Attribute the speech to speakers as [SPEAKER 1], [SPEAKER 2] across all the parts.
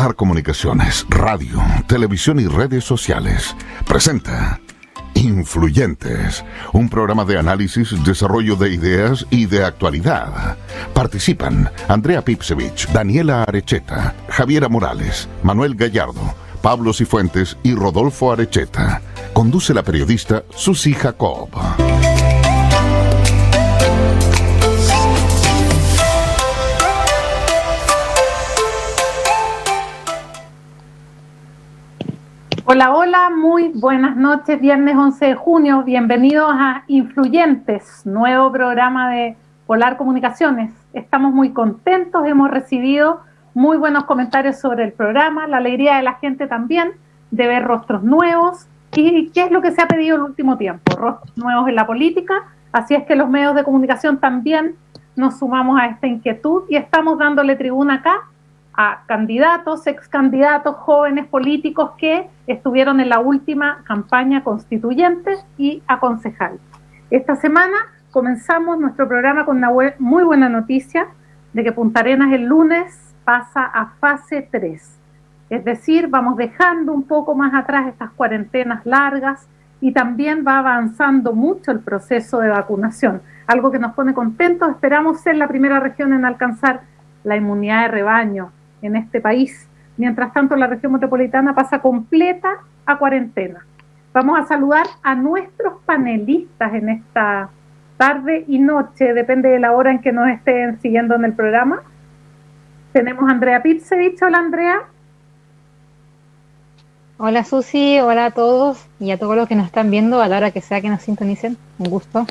[SPEAKER 1] Polar Comunicaciones, radio, televisión y redes sociales presenta Influyentes, un programa de análisis, desarrollo de ideas y de actualidad. Participan Andrea Pipsevich, Daniela Arecheta, Javiera Morales, Manuel Gallardo, Pablo Cifuentes y Rodolfo Arecheta. Conduce la periodista Susi Jacob.
[SPEAKER 2] Hola, hola, muy buenas noches, viernes 11 de junio, bienvenidos a Influyentes, nuevo programa de Polar Comunicaciones. Estamos muy contentos, hemos recibido muy buenos comentarios sobre el programa, la alegría de la gente también, de ver rostros nuevos. ¿Y qué es lo que se ha pedido el último tiempo? Rostros nuevos en la política, así es que los medios de comunicación también nos sumamos a esta inquietud y estamos dándole tribuna acá a candidatos, excandidatos, jóvenes políticos que estuvieron en la última campaña constituyente y a concejal. Esta semana comenzamos nuestro programa con una muy buena noticia de que Punta Arenas el lunes pasa a fase 3. Es decir, vamos dejando un poco más atrás estas cuarentenas largas y también va avanzando mucho el proceso de vacunación, algo que nos pone contentos. Esperamos ser la primera región en alcanzar la inmunidad de rebaño en este país. Mientras tanto, la región metropolitana pasa completa a cuarentena. Vamos a saludar a nuestros panelistas en esta tarde y noche, depende de la hora en que nos estén siguiendo en el programa. Tenemos a Andrea Pipsevich. Hola, Andrea.
[SPEAKER 3] Hola, Susi. Hola a todos y a todos los que nos están viendo a la hora que sea que nos sintonicen. Un gusto.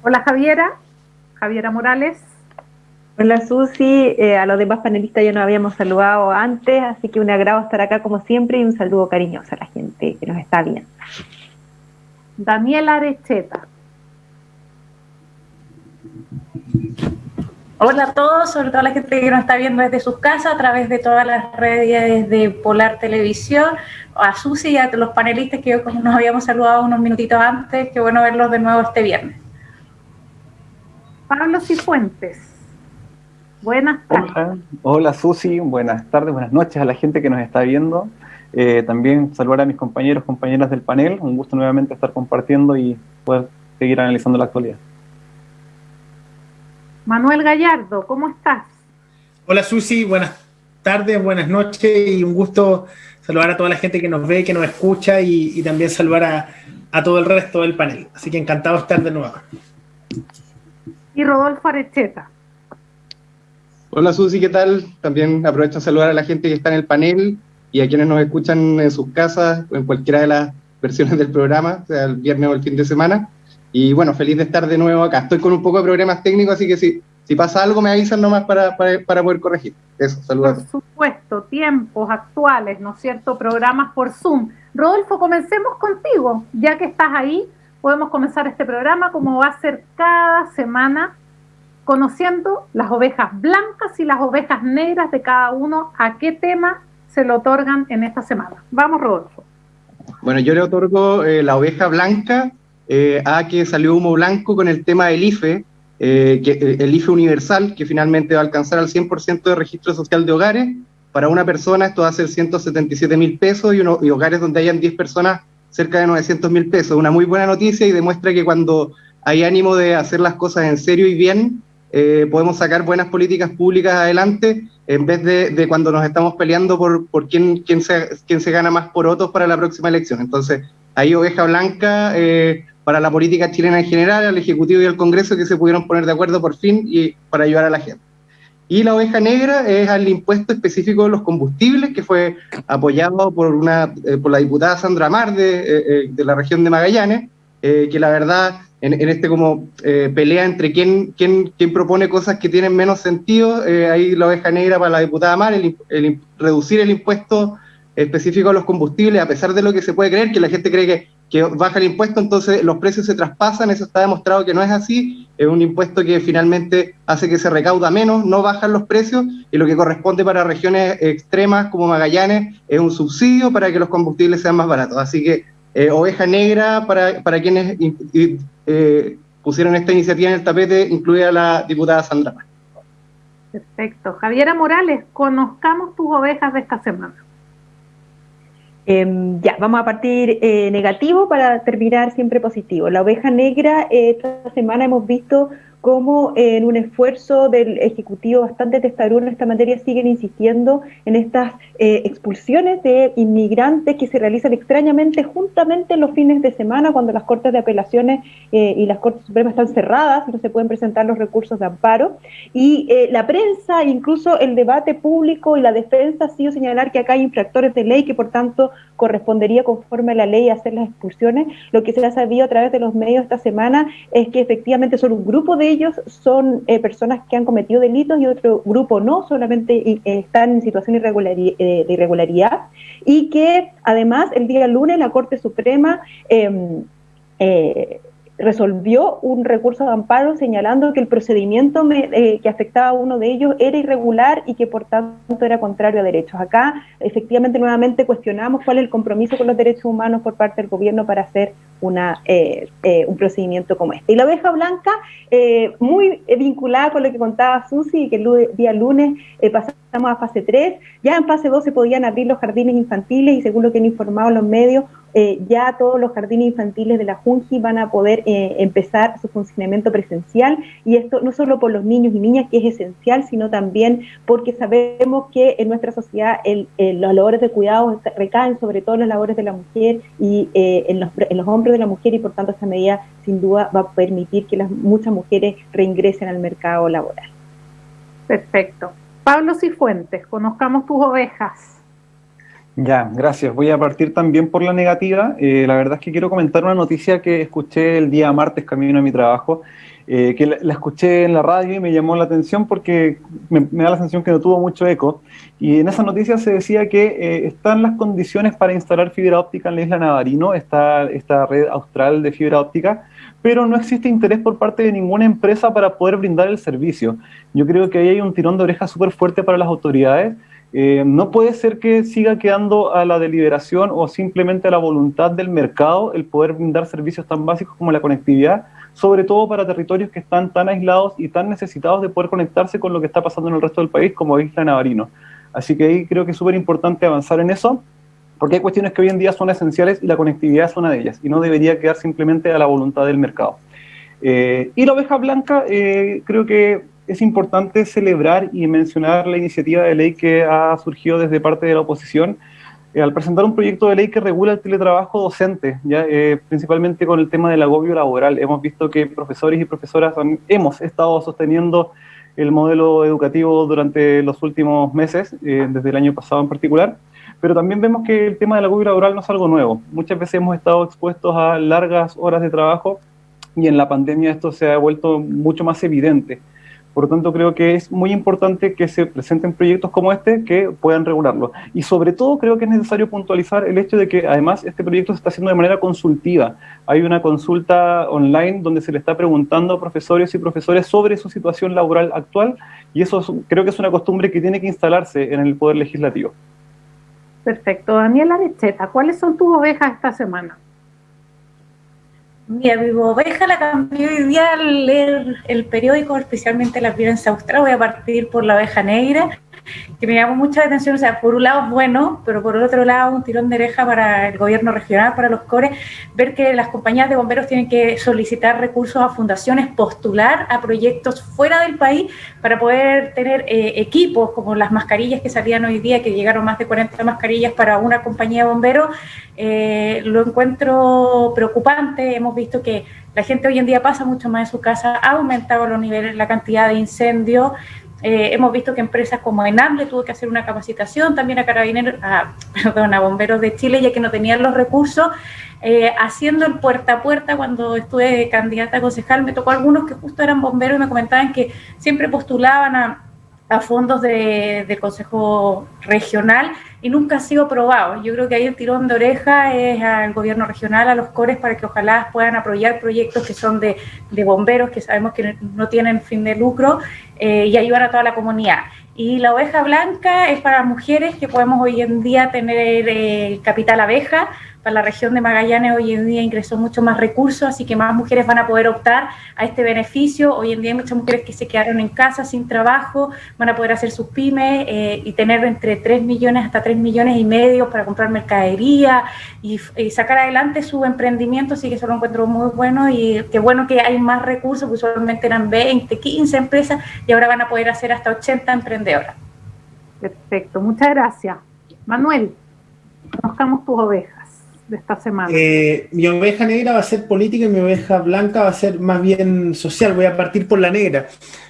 [SPEAKER 2] Hola, Javiera Morales.
[SPEAKER 4] Hola, Susi, a los demás panelistas ya nos habíamos saludado antes, así que un agrado estar acá como siempre y un saludo cariñoso a la gente que nos está viendo.
[SPEAKER 2] Daniela Arecheta.
[SPEAKER 5] Hola a todos, sobre todo a la gente que nos está viendo desde sus casas, a través de todas las redes de Polar Televisión, a Susi y a los panelistas que nos habíamos saludado unos minutitos antes, qué bueno verlos de nuevo este viernes.
[SPEAKER 2] Pablo Cifuentes. Buenas tardes.
[SPEAKER 6] Hola Susi, buenas tardes, buenas noches a la gente que nos está viendo. También saludar a mis compañeras del panel. Un gusto nuevamente estar compartiendo y poder seguir analizando la actualidad.
[SPEAKER 2] Manuel Gallardo, ¿cómo estás?
[SPEAKER 7] Hola Susi, buenas tardes, buenas noches y un gusto saludar a toda la gente que nos ve, que nos escucha y también saludar a todo el resto del panel. Así que encantado de estar de nuevo.
[SPEAKER 2] Y Rodolfo Arecheta.
[SPEAKER 8] Hola Susi, ¿qué tal? También aprovecho a saludar a la gente que está en el panel y a quienes nos escuchan en sus casas o en cualquiera de las versiones del programa, sea el viernes o el fin de semana. Y bueno, feliz de estar de nuevo acá. Estoy con un poco de problemas técnicos, así que si pasa algo me avisan nomás para poder corregir. Eso, saludos.
[SPEAKER 2] Por supuesto, tiempos actuales, ¿no es cierto? Programas por Zoom. Rodolfo, comencemos contigo. Ya que estás ahí, podemos comenzar este programa como va a ser cada semana, conociendo las ovejas blancas y las ovejas negras de cada uno, a qué tema se lo otorgan en esta semana. Vamos, Rodolfo.
[SPEAKER 8] Bueno, yo le otorgo la oveja blanca a que salió humo blanco con el tema del IFE, el IFE universal, que finalmente va a alcanzar al 100% de registro social de hogares. Para una persona esto va a ser 177.000 pesos y hogares donde hayan 10 personas cerca de 900.000 pesos. Una muy buena noticia y demuestra que cuando hay ánimo de hacer las cosas en serio y bien, podemos sacar buenas políticas públicas adelante en vez de cuando nos estamos peleando por quién se gana más porotos para la próxima elección. Entonces, hay oveja blanca para la política chilena en general, al Ejecutivo y al Congreso que se pudieron poner de acuerdo por fin y para ayudar a la gente. Y la oveja negra es al impuesto específico de los combustibles, que fue apoyado por la diputada Sandra Amar de la región de Magallanes, que la verdad en este como pelea entre quién propone cosas que tienen menos sentido, ahí la oveja negra para la diputada Amar, reducir el impuesto específico a los combustibles, a pesar de lo que se puede creer, que la gente cree que baja el impuesto, entonces los precios se traspasan. Eso está demostrado que no es así. Es un impuesto que finalmente hace que se recauda menos, no bajan los precios, y lo que corresponde para regiones extremas como Magallanes es un subsidio para que los combustibles sean más baratos. Así que oveja negra para quienes pusieron esta iniciativa en el tapete, incluida la diputada Sandra.
[SPEAKER 2] Perfecto. Javiera Morales, conozcamos tus ovejas de esta semana.
[SPEAKER 4] Ya, vamos a partir negativo para terminar siempre positivo. La oveja negra, esta semana hemos visto cómo en un esfuerzo del Ejecutivo bastante testarudo en esta materia siguen insistiendo en estas expulsiones de inmigrantes que se realizan extrañamente juntamente los fines de semana cuando las Cortes de Apelaciones y las Cortes Supremas están cerradas y no se pueden presentar los recursos de amparo. Y la prensa, incluso el debate público y la defensa ha sido señalar que acá hay infractores de ley que por tanto correspondería conforme a la ley hacer las expulsiones. Lo que se ha sabido a través de los medios esta semana es que efectivamente solo un grupo de ellos son personas que han cometido delitos y otro grupo no, solamente están en situación de irregularidad, y que además el día lunes la Corte Suprema resolvió un recurso de amparo señalando que el procedimiento que afectaba a uno de ellos era irregular y que por tanto era contrario a derechos. Acá efectivamente nuevamente cuestionamos cuál es el compromiso con los derechos humanos por parte del gobierno para hacer un procedimiento como este. Y la oveja blanca, muy vinculada con lo que contaba Susi, que el día lunes pasamos a fase 3, ya en fase 2 se podían abrir los jardines infantiles y según lo que han informado los medios, ya todos los jardines infantiles de la Junji van a poder empezar su funcionamiento presencial, y esto no solo por los niños y niñas, que es esencial, sino también porque sabemos que en nuestra sociedad las labores de cuidado recaen sobre todo en las labores de la mujer y en los hombros de la mujer, y por tanto esta medida sin duda va a permitir que muchas mujeres reingresen al mercado laboral.
[SPEAKER 2] Perfecto. Pablo Cifuentes, conozcamos tus ovejas.
[SPEAKER 6] Ya, gracias. Voy a partir también por la negativa. La verdad es que quiero comentar una noticia que escuché el día martes camino a mi trabajo, que la escuché en la radio y me llamó la atención porque me da la sensación que no tuvo mucho eco. Y en esa noticia se decía que están las condiciones para instalar fibra óptica en la isla Navarino, esta red austral de fibra óptica, pero no existe interés por parte de ninguna empresa para poder brindar el servicio. Yo creo que ahí hay un tirón de orejas súper fuerte para las autoridades. No puede ser que siga quedando a la deliberación o simplemente a la voluntad del mercado el poder brindar servicios tan básicos como la conectividad, sobre todo para territorios que están tan aislados y tan necesitados de poder conectarse con lo que está pasando en el resto del país como Isla Navarino. Así que ahí creo que es súper importante avanzar en eso, porque hay cuestiones que hoy en día son esenciales y la conectividad es una de ellas, y no debería quedar simplemente a la voluntad del mercado. Y la oveja blanca, creo que es importante celebrar y mencionar la iniciativa de ley que ha surgido desde parte de la oposición al presentar un proyecto de ley que regula el teletrabajo docente, ¿ya? Principalmente con el tema del agobio laboral. Hemos visto que profesores y profesoras hemos estado sosteniendo el modelo educativo durante los últimos meses, desde el año pasado en particular, pero también vemos que el tema del agobio laboral no es algo nuevo. Muchas veces hemos estado expuestos a largas horas de trabajo y en la pandemia esto se ha vuelto mucho más evidente. Por lo tanto, creo que es muy importante que se presenten proyectos como este que puedan regularlo. Y sobre todo creo que es necesario puntualizar el hecho de que además este proyecto se está haciendo de manera consultiva. Hay una consulta online donde se le está preguntando a profesores y profesores sobre su situación laboral actual, y eso creo que es una costumbre que tiene que instalarse en el Poder Legislativo.
[SPEAKER 2] Perfecto. Daniela Arecheta, ¿cuáles son tus ovejas esta semana?
[SPEAKER 5] Mi oveja la cambié hoy día al leer el periódico, especialmente la prensa austral. Voy a partir por la oveja negra, que me llamó mucha atención. O sea, por un lado es bueno, pero por el otro lado un tirón de oreja para el gobierno regional, para los CORES, ver que las compañías de bomberos tienen que solicitar recursos a fundaciones, postular a proyectos fuera del país para poder tener equipos como las mascarillas que salían hoy día, que llegaron más de 40 mascarillas para una compañía de bomberos. Lo encuentro preocupante. Hemos visto que la gente hoy en día pasa mucho más en su casa, ha aumentado los niveles, la cantidad de incendios. Hemos visto que empresas como Enable tuvo que hacer una capacitación también a carabineros, a bomberos de Chile, ya que no tenían los recursos. Haciendo el puerta a puerta, cuando estuve candidata a concejal, me tocó algunos que justo eran bomberos y me comentaban que siempre postulaban a fondos del Consejo Regional y nunca ha sido aprobado. Yo creo que ahí el tirón de oreja es al gobierno regional, a los CORES, para que ojalá puedan apoyar proyectos que son de bomberos, que sabemos que no tienen fin de lucro, y ayudar a toda la comunidad. Y la oveja blanca es para mujeres que podemos hoy en día tener capital abeja, para la región de Magallanes hoy en día ingresó mucho más recursos, así que más mujeres van a poder optar a este beneficio. Hoy en día hay muchas mujeres que se quedaron en casa sin trabajo, van a poder hacer sus pymes y tener entre 3 millones hasta 3 millones y medio para comprar mercadería y sacar adelante su emprendimiento, así que eso lo encuentro muy bueno y qué bueno que hay más recursos, que usualmente eran 20, 15 empresas y ahora van a poder hacer hasta 80 emprendedoras.
[SPEAKER 2] Perfecto, muchas gracias. Manuel, conozcamos tus ovejas de esta semana.
[SPEAKER 7] Mi oveja negra va a ser política y mi oveja blanca va a ser más bien social. Voy a partir por la negra.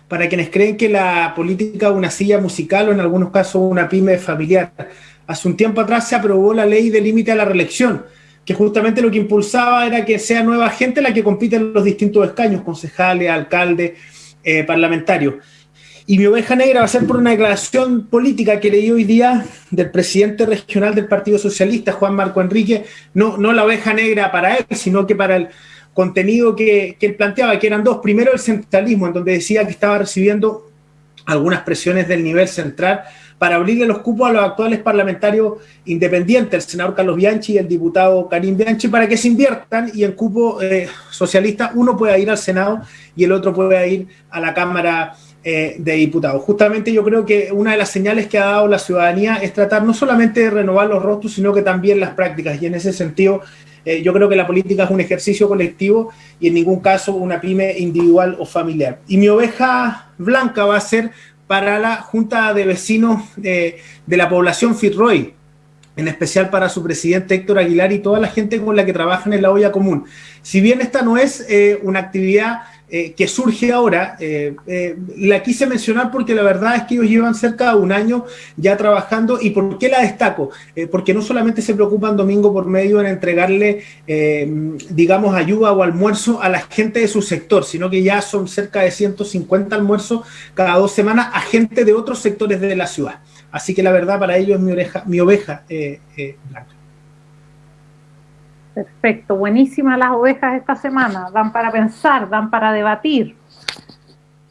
[SPEAKER 7] Para quienes creen que la política es una silla musical o en algunos casos una pyme familiar. Hace un tiempo atrás se aprobó la ley de límite a la reelección, que justamente lo que impulsaba era que sea nueva gente la que compite en los distintos escaños, concejales, alcaldes, parlamentarios. Y mi oveja negra va a ser por una declaración política que leí hoy día del presidente regional del Partido Socialista, Juan Marco Enrique, no la oveja negra para él, sino que para el contenido que él planteaba, que eran dos. Primero, el centralismo, en donde decía que estaba recibiendo algunas presiones del nivel central para abrirle los cupos a los actuales parlamentarios independientes, el senador Carlos Bianchi y el diputado Karim Bianchi, para que se inviertan y en cupo socialista uno pueda ir al Senado y el otro pueda ir a la Cámara de Diputados. Justamente yo creo que una de las señales que ha dado la ciudadanía es tratar no solamente de renovar los rostros, sino que también las prácticas, y en ese sentido yo creo que la política es un ejercicio colectivo y en ningún caso una pyme individual o familiar. Y mi oveja blanca va a ser para la Junta de Vecinos de la población Fitzroy, en especial para su presidente Héctor Aguilar y toda la gente con la que trabajan en la olla común. Si bien esta no es una actividad que surge ahora, la quise mencionar porque la verdad es que ellos llevan cerca de un año ya trabajando. ¿Y por qué la destaco? Porque no solamente se preocupan domingo por medio en entregarle, digamos, ayuda o almuerzo a la gente de su sector, sino que ya son cerca de 150 almuerzos cada 2 semanas a gente de otros sectores de la ciudad. Así que la verdad para ellos es mi oveja blanca.
[SPEAKER 2] Perfecto, buenísimas las ovejas esta semana, dan para pensar, dan para debatir.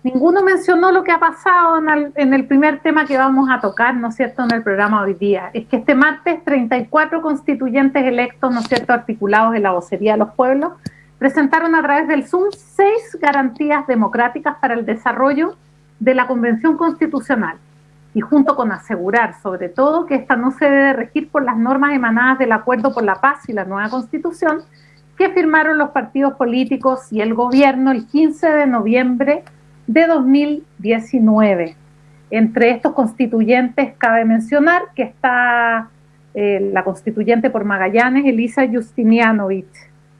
[SPEAKER 2] Ninguno mencionó lo que ha pasado en el primer tema que vamos a tocar, ¿no es cierto?, en el programa hoy día. Es que este martes 34 constituyentes electos, ¿no es cierto?, articulados en la vocería de los pueblos, presentaron a través del Zoom 6 garantías democráticas para el desarrollo de la Convención Constitucional. Y junto con asegurar, sobre todo, que esta no se debe regir por las normas emanadas del Acuerdo por la Paz y la nueva Constitución, que firmaron los partidos políticos y el gobierno el 15 de noviembre de 2019. Entre estos constituyentes cabe mencionar que está la constituyente por Magallanes, Elisa Justinianovich,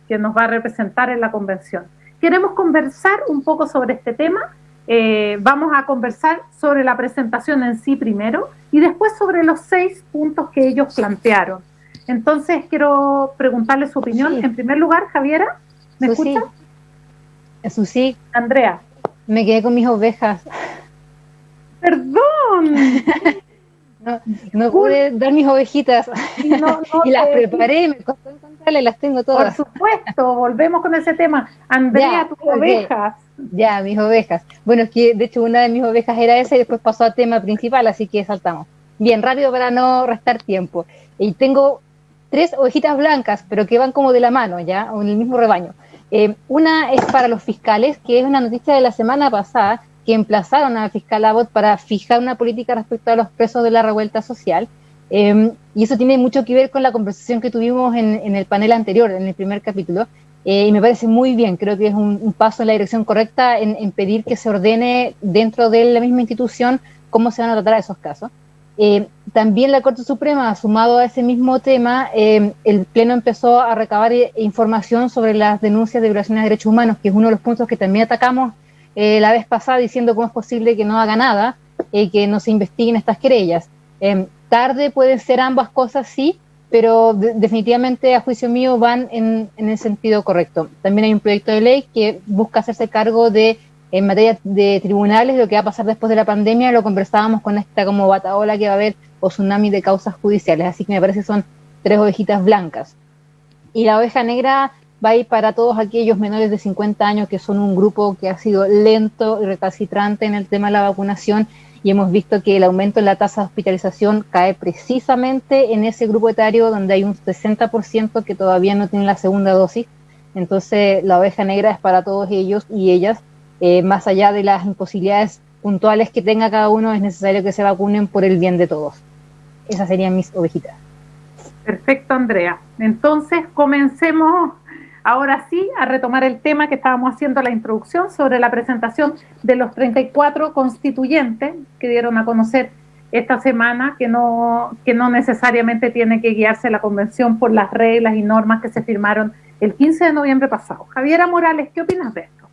[SPEAKER 2] que nos va a representar en la convención. Queremos conversar un poco sobre este tema. Vamos a conversar sobre la presentación en sí primero y después sobre los 6 puntos que ellos plantearon. Entonces quiero preguntarle su opinión. Sí. En primer lugar, Javiera, ¿me escucha?
[SPEAKER 3] Susi.
[SPEAKER 2] Andrea.
[SPEAKER 3] Me quedé con mis ovejas.
[SPEAKER 2] ¡Perdón!
[SPEAKER 3] no pude dar mis ovejitas. Y las preparé, me costó encontrarlas, las tengo todas.
[SPEAKER 2] Por supuesto, volvemos con ese tema. Andrea, tus ovejas.
[SPEAKER 3] Ya, mis ovejas. Bueno, es que de hecho una de mis ovejas era esa y después pasó al tema principal, así que saltamos. Bien, rápido para no restar tiempo. Y tengo 3 ovejitas blancas, pero que van como de la mano, ¿ya? O en el mismo rebaño. Una es para los fiscales, que es una noticia de la semana pasada, que emplazaron al fiscal Abbott para fijar una política respecto a los presos de la revuelta social. Y eso tiene mucho que ver con la conversación que tuvimos en el panel anterior, en el primer capítulo. Y me parece muy bien, creo que es un paso en la dirección correcta en pedir que se ordene dentro de la misma institución cómo se van a tratar esos casos. También la Corte Suprema, sumado a ese mismo tema, el Pleno empezó a recabar información sobre las denuncias de violaciones de derechos humanos, que es uno de los puntos que también atacamos la vez pasada, diciendo cómo es posible que no haga nada, que no se investiguen estas querellas. Tarde pueden ser ambas cosas, sí, pero definitivamente a juicio mío van en el sentido correcto. También hay un proyecto de ley que busca hacerse cargo de, en materia de tribunales, lo que va a pasar después de la pandemia. Lo conversábamos con esta como bataola que va a haber o tsunami de causas judiciales, así que me parece que son 3 ovejitas blancas. Y la oveja negra va a ir para todos aquellos menores de 50 años que son un grupo que ha sido lento y recalcitrante en el tema de la vacunación y hemos visto que el aumento en la tasa de hospitalización cae precisamente en ese grupo etario donde hay un 60% que todavía no tiene la segunda dosis. Entonces la oveja negra es para todos ellos y ellas, más allá de las imposibilidades puntuales que tenga cada uno, es necesario que se vacunen por el bien de todos. Esas serían mis ovejitas.
[SPEAKER 2] Perfecto, Andrea. Entonces comencemos ahora sí a retomar el tema que estábamos haciendo la introducción sobre la presentación de los 34 constituyentes que dieron a conocer esta semana, que no necesariamente tiene que guiarse la convención por las reglas y normas que se firmaron el 15 de noviembre pasado. Javiera Morales, ¿qué opinas de esto?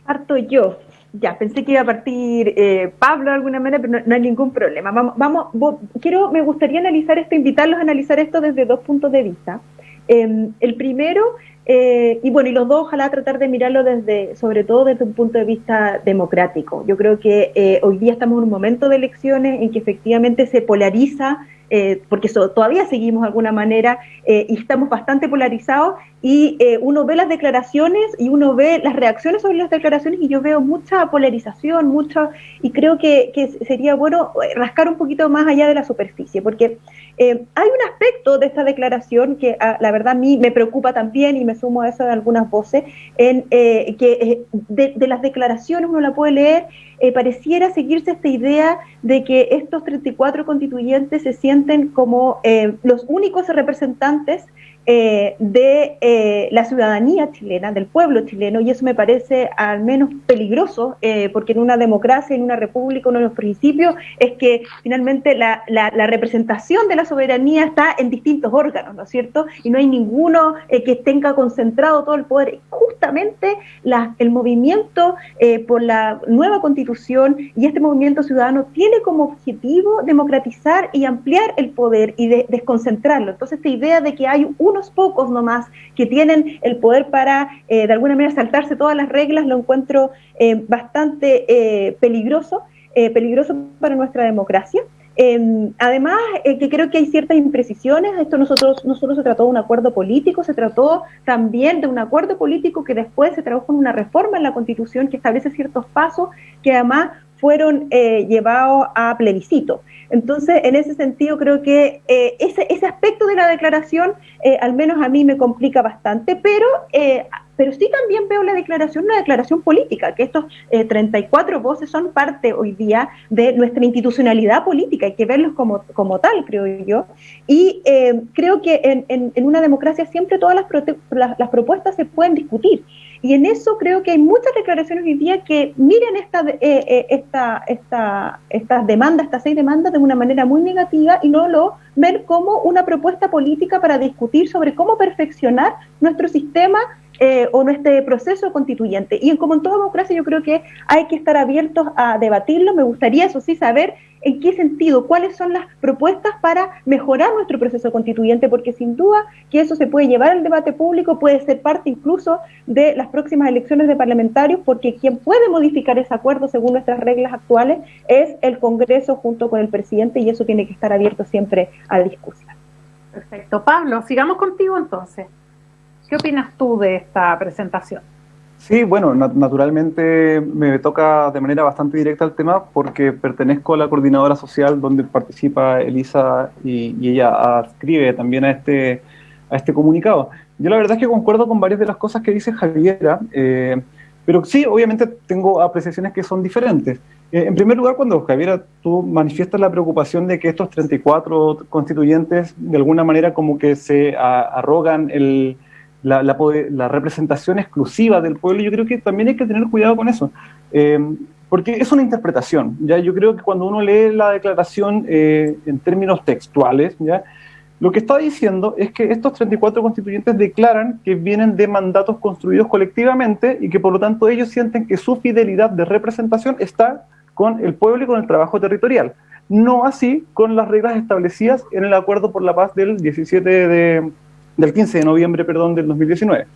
[SPEAKER 4] Parto yo. Ya, pensé que iba a partir Pablo de alguna manera, pero no hay ningún problema. Me gustaría analizar esto, invitarlos a analizar esto desde dos puntos de vista. El primero, y los dos, ojalá tratar de mirarlo sobre todo desde un punto de vista democrático. Yo creo que hoy día estamos en un momento de elecciones en que efectivamente se polariza, porque todavía seguimos de alguna manera y estamos bastante polarizados, y uno ve las declaraciones y uno ve las reacciones sobre las declaraciones, y yo veo mucha polarización, y creo que sería bueno rascar un poquito más allá de la superficie, porque hay un aspecto de esta declaración que la verdad a mí me preocupa también, y me sumo a eso de algunas voces, que de las declaraciones uno la puede leer, pareciera seguirse esta idea de que estos 34 constituyentes se sienten como los únicos representantes de la ciudadanía chilena, del pueblo chileno, y eso me parece al menos peligroso, porque en una democracia, en una república, uno de los principios es que finalmente la representación de la soberanía está en distintos órganos, ¿no es cierto? Y no hay ninguno que tenga concentrado todo el poder. Justamente el movimiento por la nueva constitución y este movimiento ciudadano tiene como objetivo democratizar y ampliar el poder y desconcentrarlo. Entonces, esta idea de que hay unos pocos nomás que tienen el poder para de alguna manera saltarse todas las reglas, lo encuentro bastante peligroso para nuestra democracia. Además, que creo que hay ciertas imprecisiones. Esto no solo se trató de un acuerdo político, se trató también de un acuerdo político que después se tradujo en una reforma en la Constitución que establece ciertos pasos que además fueron llevados a plebiscito. Entonces, en ese sentido, creo que ese aspecto de la declaración, al menos a mí me complica bastante, pero sí también veo la declaración una declaración política, que estos 34 voces son parte hoy día de nuestra institucionalidad política, hay que verlos como tal, creo yo, y creo que en una democracia siempre todas las propuestas se pueden discutir, y en eso creo que hay muchas declaraciones hoy día que miren estas demandas, estas 6 demandas, de una manera muy negativa y no lo ven como una propuesta política para discutir sobre cómo perfeccionar nuestro sistema o nuestro proceso constituyente. Y como en toda democracia, yo creo que hay que estar abiertos a debatirlo. Me gustaría, eso sí, saber en qué sentido, cuáles son las propuestas para mejorar nuestro proceso constituyente, porque sin duda que eso se puede llevar al debate público, puede ser parte incluso de las próximas elecciones de parlamentarios, porque quien puede modificar ese acuerdo según nuestras reglas actuales es el Congreso junto con el presidente, y eso tiene que estar abierto siempre a la discusión.
[SPEAKER 2] Perfecto. Pablo, sigamos contigo entonces. ¿Qué opinas tú de esta presentación?
[SPEAKER 6] Sí, bueno, naturalmente me toca de manera bastante directa el tema porque pertenezco a la coordinadora social donde participa Elisa y ella adscribe también a este comunicado. Yo la verdad es que concuerdo con varias de las cosas que dice Javiera, pero sí, obviamente tengo apreciaciones que son diferentes. En primer lugar, cuando Javiera, tú manifiestas la preocupación de que estos 34 constituyentes de alguna manera como que se arrogan la representación exclusiva del pueblo, yo creo que también hay que tener cuidado con eso, porque es una interpretación, ¿ya? Yo creo que cuando uno lee la declaración en términos textuales, ¿ya? Lo que está diciendo es que estos 34 constituyentes declaran que vienen de mandatos construidos colectivamente y que por lo tanto ellos sienten que su fidelidad de representación está con el pueblo y con el trabajo territorial, no así con las reglas establecidas en el Acuerdo por la Paz del 15 de noviembre, del 2019.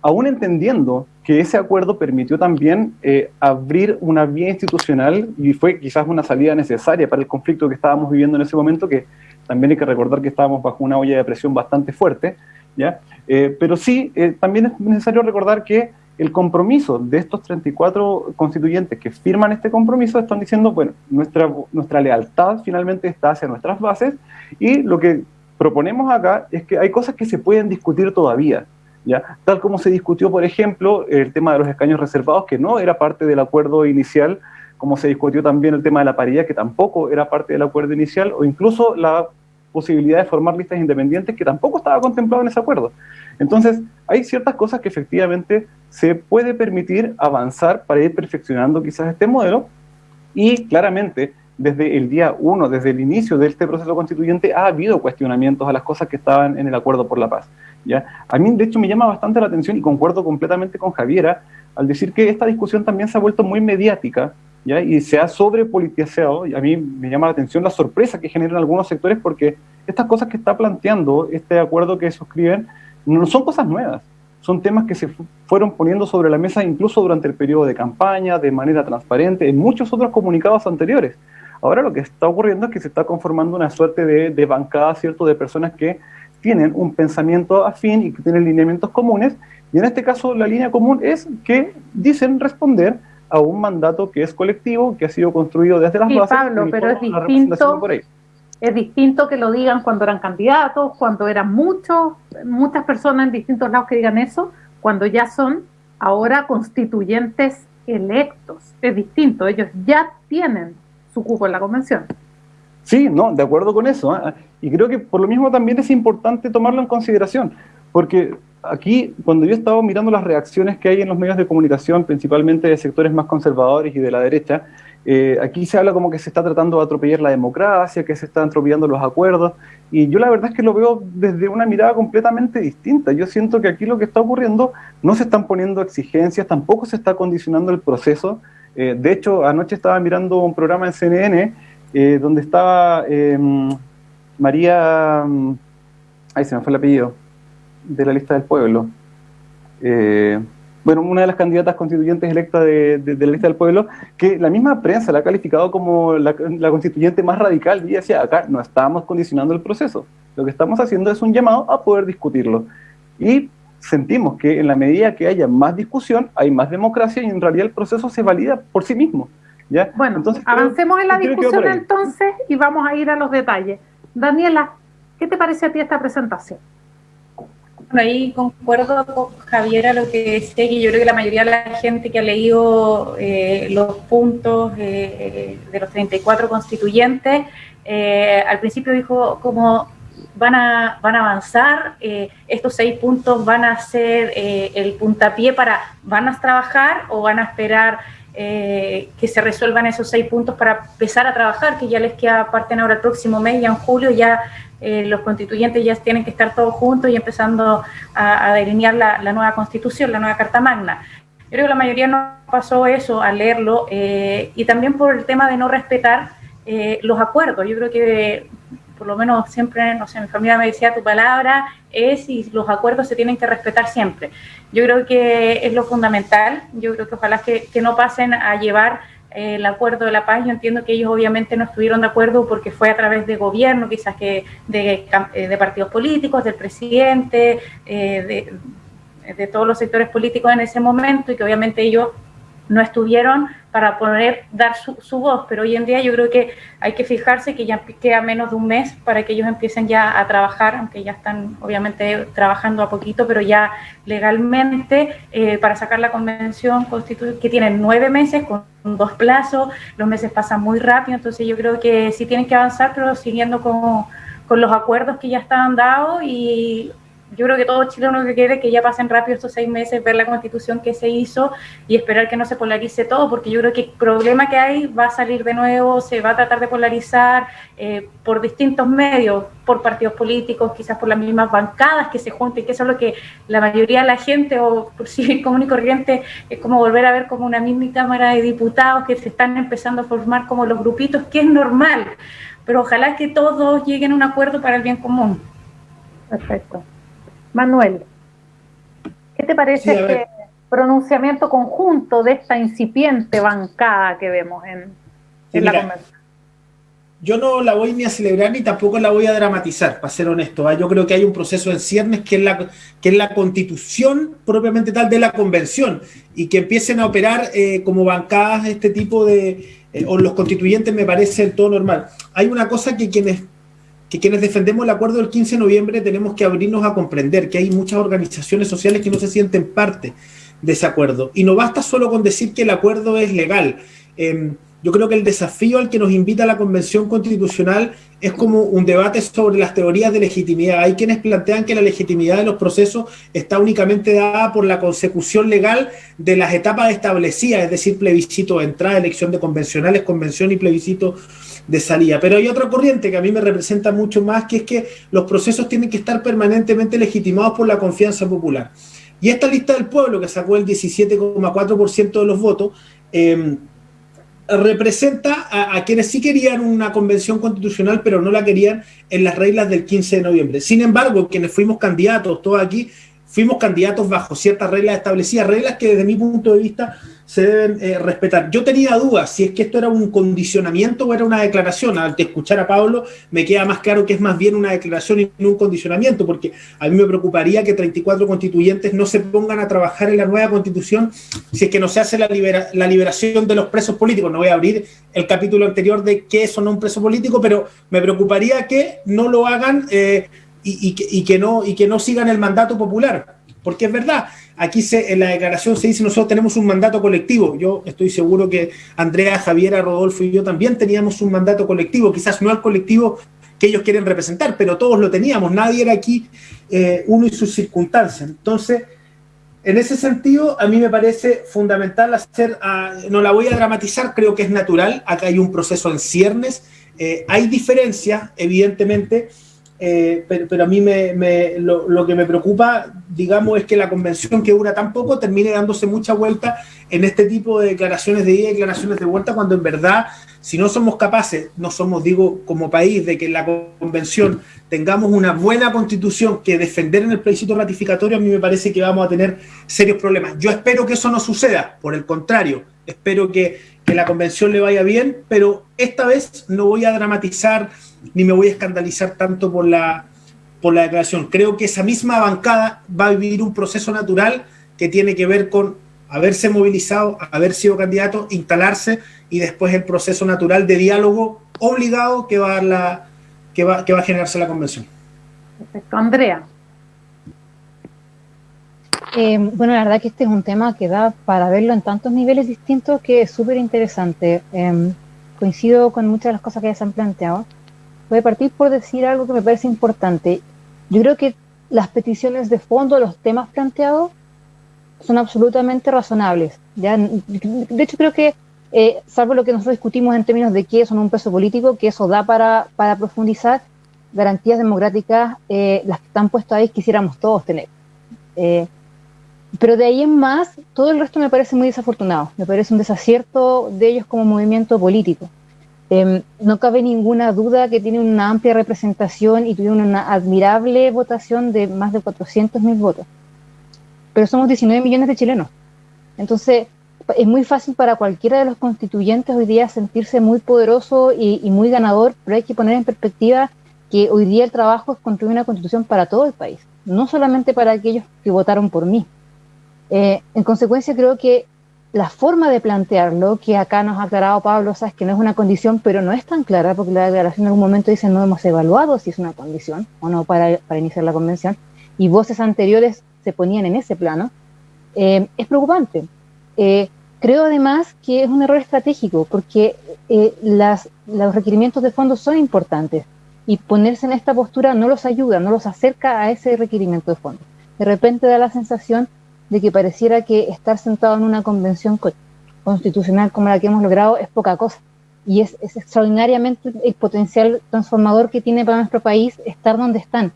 [SPEAKER 6] Aún entendiendo que ese acuerdo permitió también abrir una vía institucional y fue quizás una salida necesaria para el conflicto que estábamos viviendo en ese momento, que también hay que recordar que estábamos bajo una olla de presión bastante fuerte, ¿ya? Pero sí, también es necesario recordar que el compromiso de estos 34 constituyentes que firman este compromiso están diciendo, bueno, nuestra lealtad finalmente está hacia nuestras bases, y lo que proponemos acá es que hay cosas que se pueden discutir todavía, ¿ya? Tal como se discutió, por ejemplo, el tema de los escaños reservados, que no era parte del acuerdo inicial, como se discutió también el tema de la paridad, que tampoco era parte del acuerdo inicial, o incluso la posibilidad de formar listas independientes, que tampoco estaba contemplado en ese acuerdo. Entonces, hay ciertas cosas que efectivamente se puede permitir avanzar para ir perfeccionando quizás este modelo, y claramente desde el día 1, desde el inicio de este proceso constituyente, ha habido cuestionamientos a las cosas que estaban en el Acuerdo por la Paz, ¿ya? A mí, de hecho, me llama bastante la atención, y concuerdo completamente con Javiera, al decir que esta discusión también se ha vuelto muy mediática, ¿ya? Y se ha sobrepolitizado, y a mí me llama la atención la sorpresa que generan algunos sectores, porque estas cosas que está planteando este acuerdo que suscriben no son cosas nuevas, son temas que se fueron poniendo sobre la mesa incluso durante el periodo de campaña, de manera transparente, en muchos otros comunicados anteriores. Ahora lo que está ocurriendo es que se está conformando una suerte de bancada, ¿cierto?, de personas que tienen un pensamiento afín y que tienen lineamientos comunes, y en este caso la línea común es que dicen responder a un mandato que es colectivo, que ha sido construido desde las bases.
[SPEAKER 2] Pablo, pero es distinto que lo digan cuando eran candidatos, cuando eran muchas personas en distintos lados que digan eso, cuando ya son ahora constituyentes electos. Es distinto, ellos ya tienen su cupo en la convención.
[SPEAKER 6] Sí, no, de acuerdo con eso, ¿eh? Y creo que por lo mismo también es importante tomarlo en consideración, porque aquí, cuando yo he estado mirando las reacciones que hay en los medios de comunicación, principalmente de sectores más conservadores y de la derecha, aquí se habla como que se está tratando de atropellar la democracia, que se están atropellando los acuerdos, y yo la verdad es que lo veo desde una mirada completamente distinta. Yo siento que aquí lo que está ocurriendo, no se están poniendo exigencias, tampoco se está condicionando el proceso. De hecho, anoche estaba mirando un programa en CNN, donde estaba María, ahí se me fue el apellido, de la lista del pueblo, bueno, una de las candidatas constituyentes electas de la lista del pueblo, que la misma prensa la ha calificado como la constituyente más radical, y decía, acá no estamos condicionando el proceso, lo que estamos haciendo es un llamado a poder discutirlo, y sentimos que en la medida que haya más discusión, hay más democracia, y en realidad el proceso se valida por sí mismo, ¿ya?
[SPEAKER 2] Bueno,
[SPEAKER 6] entonces,
[SPEAKER 2] avancemos en la discusión entonces, y vamos a ir a los detalles. Daniela, ¿qué te parece a ti esta presentación?
[SPEAKER 5] Bueno, ahí concuerdo con Javiera lo que decía, que yo creo que la mayoría de la gente que ha leído los puntos de los 34 constituyentes, al principio dijo como van a avanzar, estos 6 puntos van a ser el puntapié para, van a trabajar o van a esperar que se resuelvan esos 6 puntos para empezar a trabajar, que ya les queda, parten ahora el próximo mes, ya en julio ya los constituyentes ya tienen que estar todos juntos y empezando a delinear la nueva constitución, la nueva Carta Magna. Yo creo que la mayoría no pasó eso al leerlo, y también por el tema de no respetar los acuerdos. Yo creo que por lo menos siempre, no sé, mi familia me decía, tu palabra es, y los acuerdos se tienen que respetar siempre. Yo creo que es lo fundamental. Yo creo que ojalá que no pasen a llevar el acuerdo de la paz. Yo entiendo que ellos obviamente no estuvieron de acuerdo porque fue a través de gobierno, quizás que de partidos políticos, del presidente, de todos los sectores políticos en ese momento, y que obviamente ellos no estuvieron para poder dar su voz, pero hoy en día yo creo que hay que fijarse que ya queda menos de un mes para que ellos empiecen ya a trabajar, aunque ya están obviamente trabajando a poquito, pero ya legalmente para sacar la convención constitucional, que tienen 9 meses con 2 plazos, los meses pasan muy rápido, entonces yo creo que sí tienen que avanzar, pero siguiendo con los acuerdos que ya estaban dados, y yo creo que todo Chile lo que quiere es que ya pasen rápido estos 6 meses, ver la constitución que se hizo y esperar que no se polarice todo, porque yo creo que el problema que hay va a salir de nuevo, se va a tratar de polarizar por distintos medios, por partidos políticos, quizás por las mismas bancadas que se junten, que eso es lo que la mayoría de la gente, o por civil común y corriente, es como volver a ver como una misma Cámara de Diputados que se están empezando a formar como los grupitos, que es normal, pero ojalá que todos lleguen a un acuerdo para el bien común.
[SPEAKER 2] Perfecto. Manuel, ¿qué te parece este pronunciamiento conjunto de esta incipiente bancada que vemos en la convención?
[SPEAKER 7] yo no la voy ni a celebrar ni tampoco la voy a dramatizar, para ser honesto. Yo creo que hay un proceso en ciernes que es la constitución propiamente tal de la convención, y que empiecen a operar como bancadas este tipo de... o los constituyentes me parece todo normal. Hay una cosa que quienes defendemos el acuerdo del 15 de noviembre tenemos que abrirnos a comprender, que hay muchas organizaciones sociales que no se sienten parte de ese acuerdo. Y no basta solo con decir que el acuerdo es legal. Yo creo que el desafío al que nos invita la Convención Constitucional es como un debate sobre las teorías de legitimidad. Hay quienes plantean que la legitimidad de los procesos está únicamente dada por la consecución legal de las etapas establecidas, es decir, plebiscito de entrada, elección de convencionales, convención y plebiscito de salida. Pero hay otra corriente que a mí me representa mucho más, que es que los procesos tienen que estar permanentemente legitimados por la confianza popular. Y esta lista del pueblo, que sacó el 17,4% de los votos, representa a quienes sí querían una convención constitucional, pero no la querían en las reglas del 15 de noviembre. Sin embargo, quienes fuimos candidatos, todos aquí, fuimos candidatos bajo ciertas reglas establecidas, reglas que desde mi punto de vista se deben respetar. Yo tenía dudas si es que esto era un condicionamiento o era una declaración. Al escuchar a Pablo me queda más claro que es más bien una declaración y no un condicionamiento, porque a mí me preocuparía que 34 constituyentes no se pongan a trabajar en la nueva constitución si es que no se hace la liberación de los presos políticos. No voy a abrir el capítulo anterior de qué es o no un preso político, pero me preocuparía que no lo hagan y que no sigan el mandato popular. Porque es verdad, aquí en la declaración se dice nosotros tenemos un mandato colectivo. Yo estoy seguro que Andrea, Javiera, Rodolfo y yo también teníamos un mandato colectivo, quizás no el colectivo que ellos quieren representar, pero todos lo teníamos, nadie era aquí uno y sus circunstancias. Entonces, en ese sentido, a mí me parece fundamental no la voy a dramatizar, creo que es natural, acá hay un proceso en ciernes, hay diferencias, evidentemente, pero a mí lo que me preocupa, digamos, es que la convención que dura tan poco termine dándose mucha vuelta en este tipo de declaraciones de ida y declaraciones de vuelta, cuando en verdad, si no somos capaces, digo, como país, de que en la convención tengamos una buena constitución que defender en el plebiscito ratificatorio, a mí me parece que vamos a tener serios problemas. Yo espero que eso no suceda, por el contrario, espero que la convención le vaya bien, pero esta vez no voy a dramatizar ni me voy a escandalizar tanto por la declaración. Creo que esa misma bancada va a vivir un proceso natural que tiene que ver con haberse movilizado, haber sido candidato, instalarse y después el proceso natural de diálogo obligado que va a generarse la convención.
[SPEAKER 2] Perfecto. Andrea.
[SPEAKER 3] Bueno, la verdad que este es un tema que da para verlo en tantos niveles distintos que es súper interesante. Coincido con muchas de las cosas que ya se han planteado. Voy a partir por decir algo que me parece importante. Yo creo que las peticiones de fondo, los temas planteados, son absolutamente razonables. ¿Ya? De hecho, creo que, salvo lo que nosotros discutimos en términos de qué es o no un peso político, que eso da para profundizar, garantías democráticas, las que están puestas ahí, quisiéramos todos tener. Pero de ahí en más, todo el resto me parece muy desafortunado. Me parece un desacierto de ellos como movimiento político. No cabe ninguna duda que tienen una amplia representación y tuvieron una admirable votación de más de 400.000 votos. Pero somos 19 millones de chilenos. Entonces, es muy fácil para cualquiera de los constituyentes hoy día sentirse muy poderoso y muy ganador, pero hay que poner en perspectiva que hoy día el trabajo es construir una constitución para todo el país, no solamente para aquellos que votaron por mí. En consecuencia, creo que la forma de plantearlo, que acá nos ha aclarado Pablo, sabes que no es una condición, pero no es tan clara, porque la declaración en algún momento dice no hemos evaluado si es una condición o no para iniciar la convención, y voces anteriores se ponían en ese plano, es preocupante. Creo además que es un error estratégico, porque los requerimientos de fondo son importantes, y ponerse en esta postura no los ayuda, no los acerca a ese requerimiento de fondo. De repente da la sensación de que pareciera que estar sentado en una convención constitucional como la que hemos logrado es poca cosa, y es extraordinariamente el potencial transformador que tiene para nuestro país estar donde están.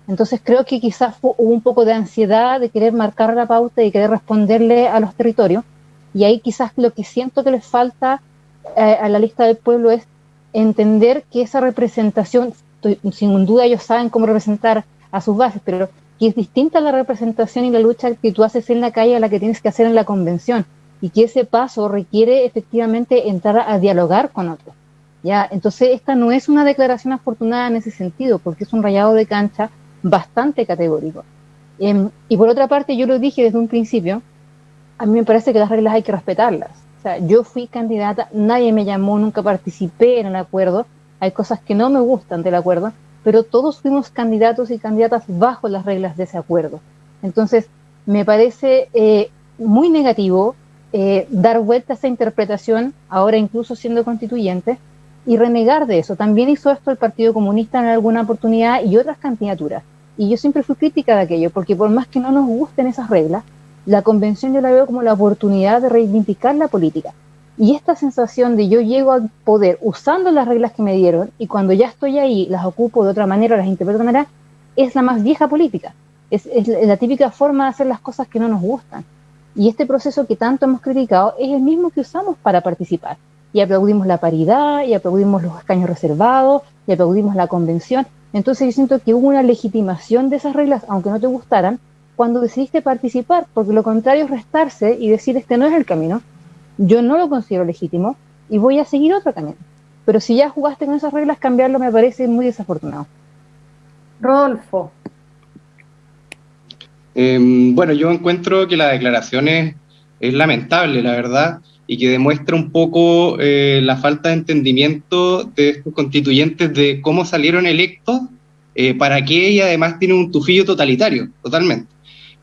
[SPEAKER 3] Entonces creo que quizás hubo un poco de ansiedad de querer marcar la pauta y querer responderle a los territorios, y ahí quizás lo que siento que les falta a la lista del pueblo es entender que esa representación, sin duda ellos saben cómo representar a sus bases, pero que es distinta la representación y la lucha que tú haces en la calle a la que tienes que hacer en la convención, y que ese paso requiere efectivamente entrar a dialogar con otros. ¿ya? Entonces esta no es una declaración afortunada en ese sentido, porque es un rayado de cancha bastante categórico. Y por otra parte, yo lo dije desde un principio, a mí me parece que las reglas hay que respetarlas. O sea, yo fui candidata, nadie me llamó, nunca participé en el acuerdo, hay cosas que no me gustan del acuerdo, pero todos fuimos candidatos y candidatas bajo las reglas de ese acuerdo. Entonces, me parece muy negativo dar vuelta a esa interpretación, ahora incluso siendo constituyente, y renegar de eso. También hizo esto el Partido Comunista en alguna oportunidad y otras candidaturas. Y yo siempre fui crítica de aquello, porque por más que no nos gusten esas reglas, la convención yo la veo como la oportunidad de reivindicar la política. Y esta sensación de yo llego al poder usando las reglas que me dieron y cuando ya estoy ahí las ocupo de otra manera, las interpreto de otra manera, es la más vieja política. Es la típica forma de hacer las cosas que no nos gustan. Y este proceso que tanto hemos criticado es el mismo que usamos para participar. Y aplaudimos la paridad, y aplaudimos los escaños reservados, y aplaudimos la convención. Entonces yo siento que hubo una legitimación de esas reglas, aunque no te gustaran, cuando decidiste participar, porque lo contrario es restarse y decir este no es el camino, yo no lo considero legítimo y voy a seguir otro camino. Pero si ya jugaste con esas reglas, cambiarlo me parece muy desafortunado.
[SPEAKER 2] Rodolfo.
[SPEAKER 8] Bueno, yo encuentro que la declaración es lamentable, la verdad, y que demuestra un poco la falta de entendimiento de estos constituyentes de cómo salieron electos, para qué, y además tienen un tufillo totalitario, totalmente.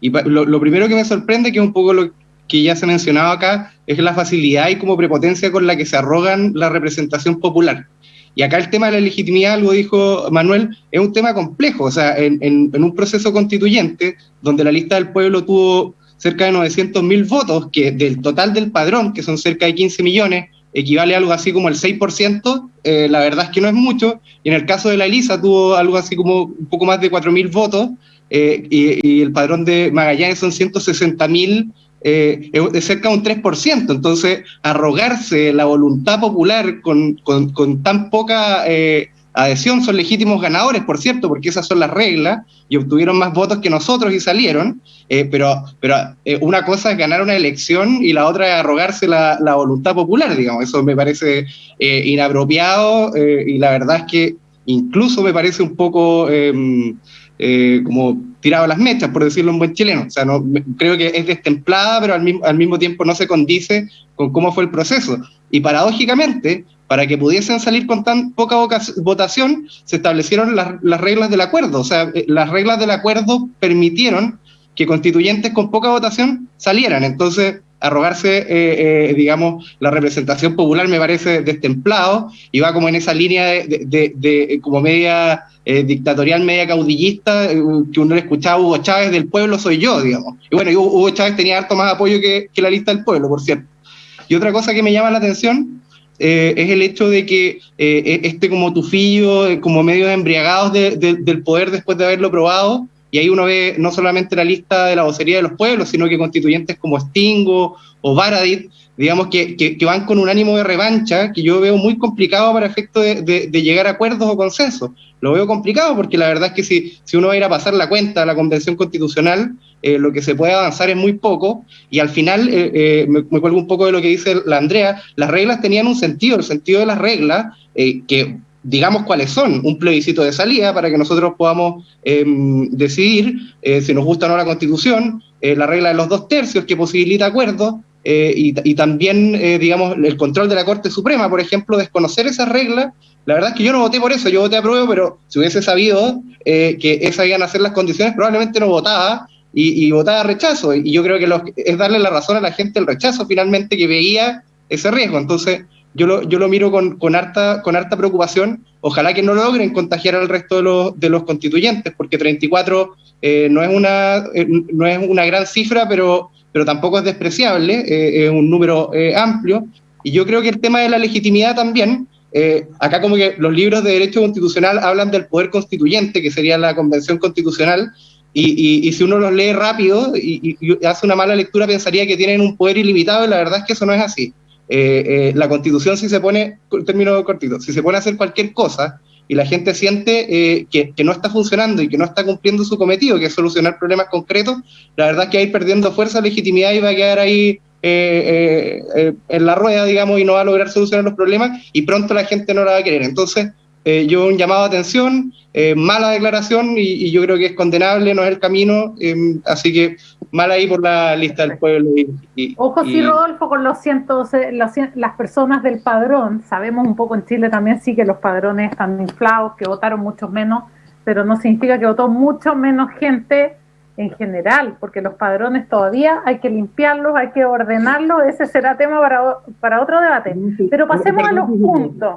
[SPEAKER 8] Y lo primero que me sorprende, que es un poco lo que ya se ha mencionado acá, es la facilidad y como prepotencia con la que se arrogan la representación popular. Y acá el tema de la legitimidad, lo dijo Manuel, es un tema complejo. O sea, en un proceso constituyente, donde la lista del pueblo tuvo cerca de 900.000 votos, que del total del padrón, que son cerca de 15 millones, equivale a algo así como el 6%, la verdad es que no es mucho. Y en el caso de la Elisa tuvo algo así como un poco más de 4.000 votos, y el padrón de Magallanes son 160.000, de cerca de un 3%. Entonces, arrogarse la voluntad popular con tan poca adhesión, son legítimos ganadores, por cierto, porque esas son las reglas, y obtuvieron más votos que nosotros y salieron, pero una cosa es ganar una elección y la otra es arrogarse la voluntad popular, digamos. Eso me parece inapropiado, y la verdad es que incluso me parece un poco como tirado a las mechas, por decirlo en buen chileno. O sea, creo que es destemplada, pero al mismo tiempo no se condice con cómo fue el proceso. Y paradójicamente, para que pudiesen salir con tan poca votación, se establecieron las reglas del acuerdo. O sea, las reglas del acuerdo permitieron que constituyentes con poca votación salieran. Entonces, arrogarse, digamos, la representación popular me parece destemplado, y va como en esa línea de como media dictatorial, media caudillista, que uno le escuchaba a Hugo Chávez: del pueblo soy yo, digamos. Y bueno, Hugo Chávez tenía harto más apoyo que la lista del pueblo, por cierto. Y otra cosa que me llama la atención es el hecho de que como tufillo, como medios embriagados del poder después de haberlo probado. Y ahí uno ve no solamente la lista de la vocería de los pueblos, sino que constituyentes como Stingo o Baradit, digamos, que van con un ánimo de revancha que yo veo muy complicado para efecto de llegar a acuerdos o consensos. Lo veo complicado porque la verdad es que si uno va a ir a pasar la cuenta a la Convención Constitucional, lo que se puede avanzar es muy poco, y al final, me cuelgo un poco de lo que dice la Andrea, las reglas tenían un sentido, el sentido de las reglas, que digamos cuáles son: un plebiscito de salida para que nosotros podamos decidir si nos gusta o no la Constitución, la regla de los 2/3 que posibilita acuerdos, y también, digamos, el control de la Corte Suprema, por ejemplo. Desconocer esas reglas, la verdad es que yo no voté por eso, yo voté a prueba, pero si hubiese sabido que esas iban a ser las condiciones, probablemente no votaba, y votaba rechazo, y yo creo que es darle la razón a la gente, el rechazo finalmente, que veía ese riesgo. Entonces, yo lo miro con harta preocupación. Ojalá que no logren contagiar al resto de los constituyentes, porque 34 no es una gran cifra, pero tampoco es despreciable, es un número amplio. Y yo creo que el tema de la legitimidad también, acá como que los libros de derecho constitucional hablan del poder constituyente, que sería la Convención Constitucional, y si uno los lee rápido y hace una mala lectura, pensaría que tienen un poder ilimitado, y la verdad es que eso no es así. La Constitución, si se pone, termino cortito, si se pone a hacer cualquier cosa, y la gente siente que no está funcionando y que no está cumpliendo su cometido, que es solucionar problemas concretos, la verdad es que va a ir perdiendo fuerza, legitimidad y va a quedar ahí en la rueda, digamos, y no va a lograr solucionar los problemas y pronto la gente no la va a querer. Entonces, yo un llamado de atención, mala declaración y yo creo que es condenable, no es el camino, así que mal ahí por la lista del pueblo.
[SPEAKER 2] Ojo, sí, Rodolfo, con las personas del padrón, sabemos un poco en Chile también sí que los padrones están inflados, que votaron muchos menos, pero no significa que votó mucho menos gente en general, porque los padrones todavía hay que limpiarlos, hay que ordenarlos, ese será tema para otro debate. Pero pasemos a los puntos.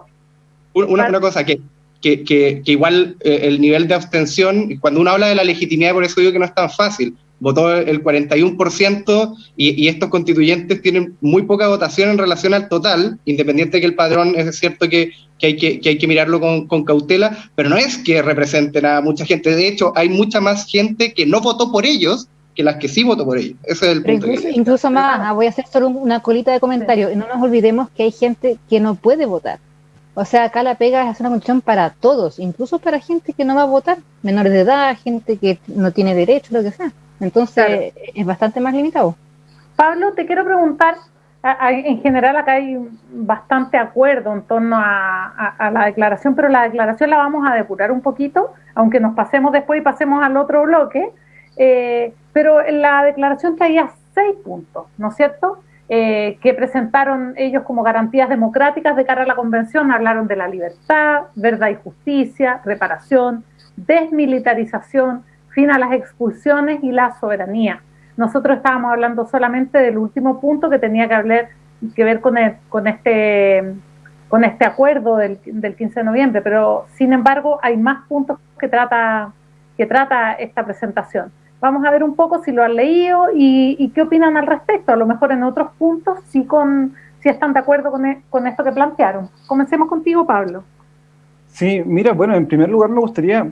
[SPEAKER 8] Una cosa, que igual el nivel de abstención, cuando uno habla de la legitimidad, por eso digo que no es tan fácil, votó el 41% y estos constituyentes tienen muy poca votación en relación al total, independiente de que el padrón es cierto que hay que mirarlo con cautela, pero no es que representen a mucha gente, de hecho hay mucha más gente que no votó por ellos que las que sí votó por ellos. Ese es el punto.
[SPEAKER 3] Incluso más, voy a hacer solo una colita de comentario, no nos olvidemos que hay gente que no puede votar. O sea, acá la pega es una condición para todos, incluso para gente que no va a votar, menores de edad, gente que no tiene derecho, lo que sea. Entonces, claro, es bastante más limitado.
[SPEAKER 2] Pablo, te quiero preguntar, en general acá hay bastante acuerdo en torno a la declaración, pero la declaración la vamos a depurar un poquito, aunque nos pasemos después y pasemos al otro bloque, pero la declaración traía 6 puntos, ¿no es cierto?, que presentaron ellos como garantías democráticas de cara a la convención. Hablaron de la libertad, verdad y justicia, reparación, desmilitarización, fin a las expulsiones y la soberanía. Nosotros estábamos hablando solamente del último punto que tenía que ver con este acuerdo del 15 de noviembre, pero sin embargo hay más puntos que trata esta presentación. Vamos a ver un poco si lo han leído y qué opinan al respecto. A lo mejor en otros puntos si están de acuerdo con esto que plantearon. Comencemos contigo, Pablo.
[SPEAKER 6] Sí, mira, bueno, en primer lugar me gustaría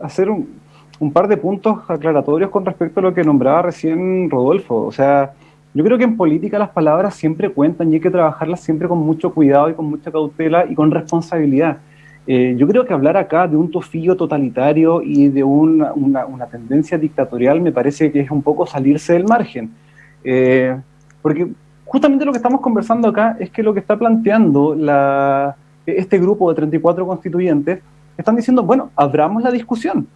[SPEAKER 6] hacer un par de puntos aclaratorios con respecto a lo que nombraba recién Rodolfo. O sea, yo creo que en política las palabras siempre cuentan y hay que trabajarlas siempre con mucho cuidado y con mucha cautela y con responsabilidad. Yo creo que hablar acá de un tufillo totalitario y de una tendencia dictatorial me parece que es un poco salirse del margen. Porque justamente lo que estamos conversando acá es que lo que está planteando este grupo de 34 constituyentes están diciendo, bueno, abramos la discusión.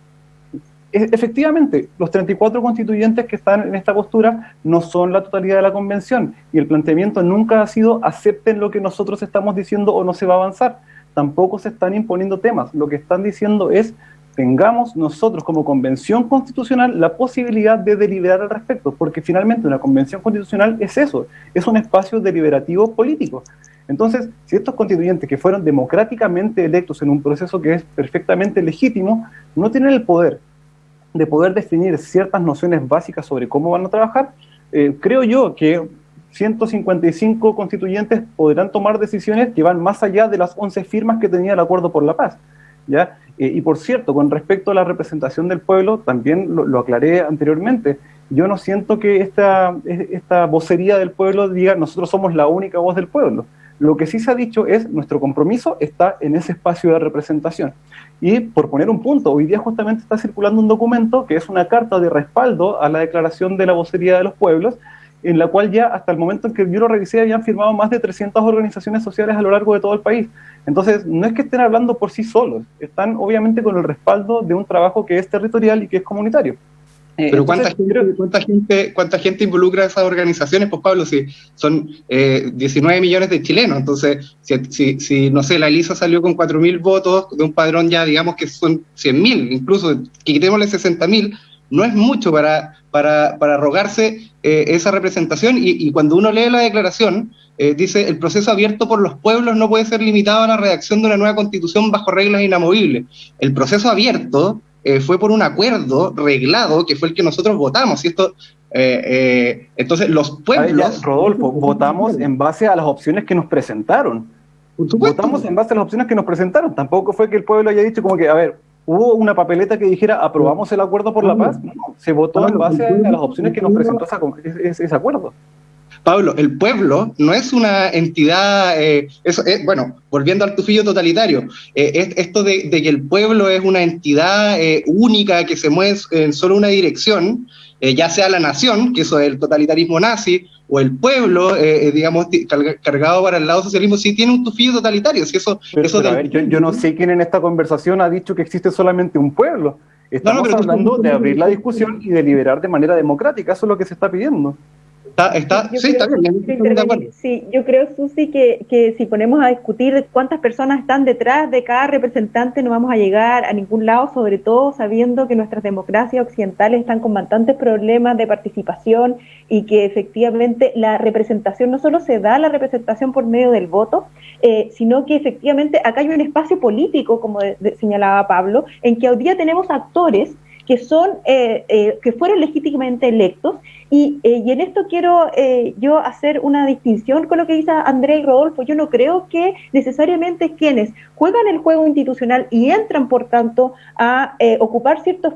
[SPEAKER 6] Efectivamente, los 34 constituyentes que están en esta postura no son la totalidad de la convención y el planteamiento nunca ha sido acepten lo que nosotros estamos diciendo o no se va a avanzar. Tampoco se están imponiendo temas. Lo que están diciendo es tengamos nosotros como convención constitucional la posibilidad de deliberar al respecto, porque finalmente una convención constitucional es eso, es un espacio deliberativo político. Entonces, si estos constituyentes que fueron democráticamente electos en un proceso que es perfectamente legítimo, no tienen el poder de poder definir ciertas nociones básicas sobre cómo van a trabajar, creo yo que 155 constituyentes podrán tomar decisiones que van más allá de las 11 firmas que tenía el Acuerdo por la Paz, ¿ya? Y por cierto, con respecto a la representación del pueblo, también lo aclaré anteriormente, yo no siento que esta vocería del pueblo diga nosotros somos la única voz del pueblo. Lo que sí se ha dicho es nuestro compromiso está en ese espacio de representación. Y por poner un punto, hoy día justamente está circulando un documento que es una carta de respaldo a la declaración de la vocería de los pueblos, en la cual ya hasta el momento en que yo lo revisé habían firmado más de 300 organizaciones sociales a lo largo de todo el país. Entonces, no es que estén hablando por sí solos, están obviamente con el respaldo de un trabajo que es territorial y que es comunitario.
[SPEAKER 8] Pero ¿cuánta gente involucra a esas organizaciones? Pues Pablo, si son 19 millones de chilenos, entonces si no sé, la Elisa salió con 4.000 votos de un padrón ya, digamos que son 100.000, incluso que quitémosle 60.000, no es mucho para rogarse esa representación y cuando uno lee la declaración, dice, el proceso abierto por los pueblos no puede ser limitado a la redacción de una nueva constitución bajo reglas inamovibles. El proceso abierto fue por un acuerdo reglado que fue el que nosotros votamos. Y esto, entonces los pueblos...
[SPEAKER 6] Rodolfo, votamos en base a las opciones que nos presentaron. Votamos en base a las opciones que nos presentaron. Tampoco fue que el pueblo haya dicho como que, a ver, hubo una papeleta que dijera aprobamos el acuerdo por la paz. No, se votó en base a las opciones que nos presentó ese acuerdo.
[SPEAKER 8] Pablo, el pueblo no es una entidad, bueno, volviendo al tufillo totalitario, esto de que el pueblo es una entidad única que se mueve en solo una dirección, ya sea la nación, que eso es el totalitarismo nazi, o el pueblo, digamos, cargado para el lado socialismo, sí tiene un tufillo totalitario. Si eso,
[SPEAKER 6] pero a ver, yo no sé quién en esta conversación ha dicho que existe solamente un pueblo. Estamos hablando de abrir la discusión y deliberar de manera democrática, eso es lo que se está pidiendo.
[SPEAKER 8] Está bien.
[SPEAKER 4] Sí, yo creo, Susi, que si ponemos a discutir cuántas personas están detrás de cada representante, no vamos a llegar a ningún lado, sobre todo sabiendo que nuestras democracias occidentales están con bastantes problemas de participación y que efectivamente la representación no solo se da la representación por medio del voto, sino que efectivamente acá hay un espacio político, como señalaba Pablo, en que hoy día tenemos actores que son que fueron legítimamente electos y en esto quiero yo hacer una distinción con lo que dice Andrea y Rodolfo. Yo no creo que necesariamente quienes juegan el juego institucional y entran por tanto a ocupar ciertos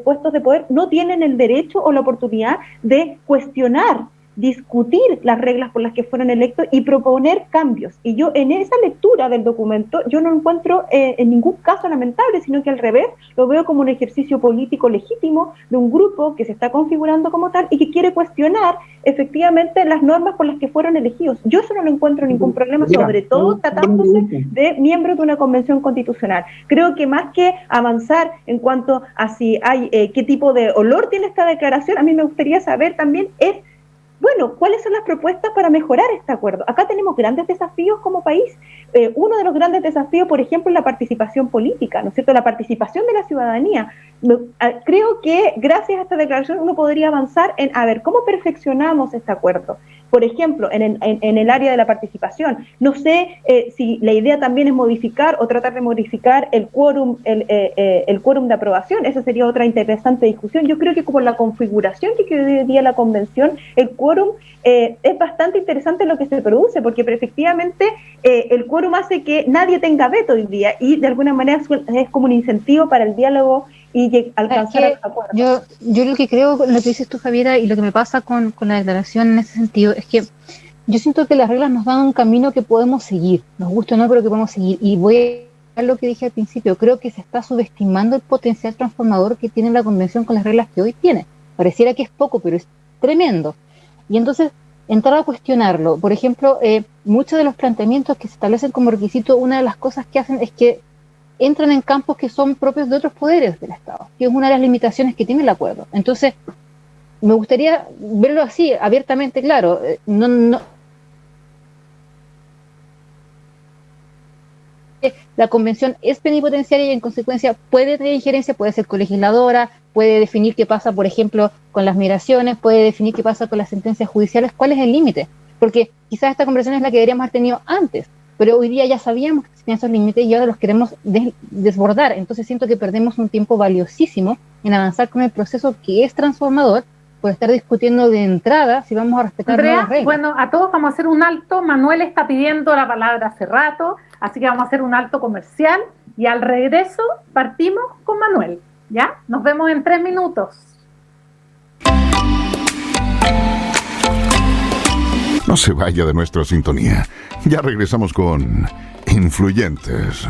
[SPEAKER 4] puestos de poder no tienen el derecho o la oportunidad de cuestionar, discutir las reglas por las que fueron electos y proponer cambios. Y yo en esa lectura del documento, yo no encuentro en ningún caso lamentable, sino que al revés, lo veo como un ejercicio político legítimo de un grupo que se está configurando como tal y que quiere cuestionar efectivamente las normas por las que fueron elegidos. Yo eso no lo encuentro ningún problema, sobre todo tratándose de miembros de una convención constitucional. Creo que más que avanzar en cuanto a si hay qué tipo de olor tiene esta declaración, a mí me gustaría saber también bueno, ¿cuáles son las propuestas para mejorar este acuerdo? Acá tenemos grandes desafíos como país. Uno de los grandes desafíos, por ejemplo, es la participación política, ¿no es cierto? La participación de la ciudadanía. Creo que gracias a esta declaración uno podría avanzar en, a ver, ¿cómo perfeccionamos este acuerdo? Por ejemplo, en el área de la participación. No sé si la idea también es modificar o tratar de modificar el quórum de aprobación. Esa sería otra interesante discusión. Yo creo que como la configuración que quedó hoy día la convención, el quórum es bastante interesante lo que se produce, porque efectivamente el quórum hace que nadie tenga veto hoy día y de alguna manera es como un incentivo para el diálogo y alcanzar acuerdos.
[SPEAKER 3] Yo lo que creo, lo que dices tú, Javiera, y lo que me pasa con la declaración en ese sentido, es que yo siento que las reglas nos dan un camino que podemos seguir, nos gusta o no, pero que podemos seguir. Y voy a lo que dije al principio, creo que se está subestimando el potencial transformador que tiene la convención con las reglas que hoy tiene. Pareciera que es poco, pero es tremendo. Y entonces, entrar a cuestionarlo. Por ejemplo, muchos de los planteamientos que se establecen como requisito, una de las cosas que hacen es que entran en campos que son propios de otros poderes del Estado, que es una de las limitaciones que tiene el acuerdo. Entonces, me gustaría verlo así, abiertamente claro. La convención es plenipotenciaria y en consecuencia puede tener injerencia, puede ser colegisladora, puede definir qué pasa, por ejemplo, con las migraciones, puede definir qué pasa con las sentencias judiciales. ¿Cuál es el límite? Porque quizás esta conversación es la que deberíamos haber tenido antes, pero hoy día ya sabíamos que existían esos límites y ahora los queremos desbordar. Entonces siento que perdemos un tiempo valiosísimo en avanzar con el proceso que es transformador por estar discutiendo de entrada si vamos a respetar las reglas.
[SPEAKER 2] Bueno, a todos vamos a hacer un alto. Manuel está pidiendo la palabra hace rato, así que vamos a hacer un alto comercial y al regreso partimos con Manuel. ¿Ya? Nos vemos en 3 minutos.
[SPEAKER 1] No se vaya de nuestra sintonía. Ya regresamos con Influyentes.